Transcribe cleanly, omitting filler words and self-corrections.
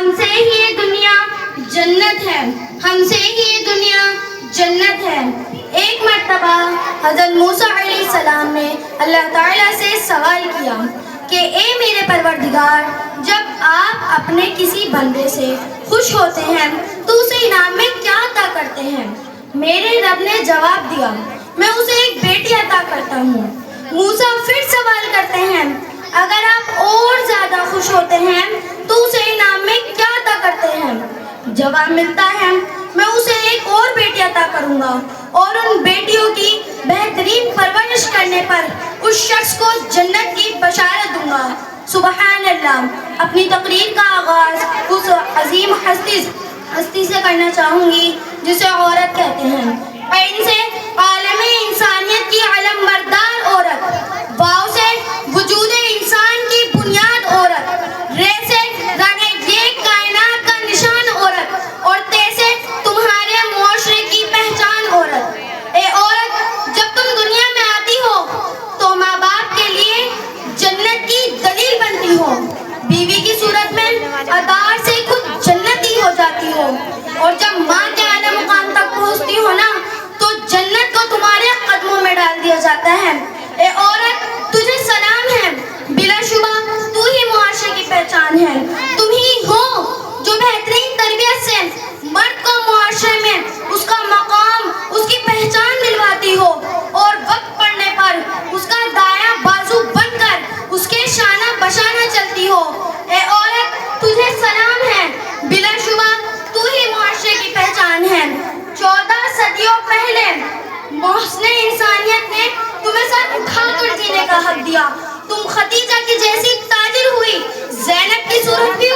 ہم سے ہی یہ دنیا جنت ہے، ہم سے ہی یہ دنیا جنت ہے۔ ایک مرتبہ حضرت موسیٰ علیہ السلام نے اللہ تعالیٰ سے سوال کیا کہ اے میرے پروردگار، جب آپ اپنے کسی بندے سے خوش ہوتے ہیں تو اسے انعام میں کیا عطا کرتے ہیں؟ میرے رب نے جواب دیا، میں اسے ایک بیٹی عطا کرتا ہوں۔ موسیٰ پھر سوال کرتے ہیں، اگر آپ اور زیادہ خوش ہوتے ہیں تو اسے انعام میں کیا عطا کرتے ہیں؟ جواب ملتا ہے، میں اسے ایک اور بیٹی عطا کروں گا اور ان بیٹیوں کی بہترین پرورش کرنے پر اس شخص کو جنت کی بشارت دوں گا۔ سبحان اللہ۔ اپنی تقریر کا آغاز اس عظیم ہستی سے کرنا چاہوں گی جسے عورت کہتے ہیں۔ عین سے عالم انسانیت کی علم بردار عورت، واو سے وجود انسان کی بنیاد عورت، رے سے رنگے یہ کائنات کا نشان عورت، اور تے سے تمہارے معاشرے کی پہچان عورت۔ اے عورت، جب تم دنیا میں آتی ہو تو ماں باپ کے لیے جنت کی دلیل بنتی ہو، بیوی کی صورت میں ادار سے خود جنتی ہو جاتی ہو، اور جب ماں کے اعلیٰ مقام تک پہنچتی ہو نا تو جنت کو تمہارے قدموں میں ڈال دیا جاتا ہے۔ اے عورت، تجھے سلام ہے، بلا شبہ تو ہی معاشرے کی پہچان ہے۔ تم ہی ہو جو بہترین تربیت سے مرد کو معاشرے میں اس کا مقام، اس کی پہچان دلواتی ہو، اور وقت پڑنے پر اس کا دایاں بازو بن کر اس کے شانہ بشانہ چلتی ہو۔ اے عورت، تجھے سلام ہے، بلا شبہ تو ہی معاشرے کی پہچان ہے۔ 14 صدیوں پہلے محسن انسانیت نے تمہیں سر اٹھا کر جینے کا حق دیا۔ تم خدیجہ کی جیسی تاجر ہوئی، زینب کی صورت بھی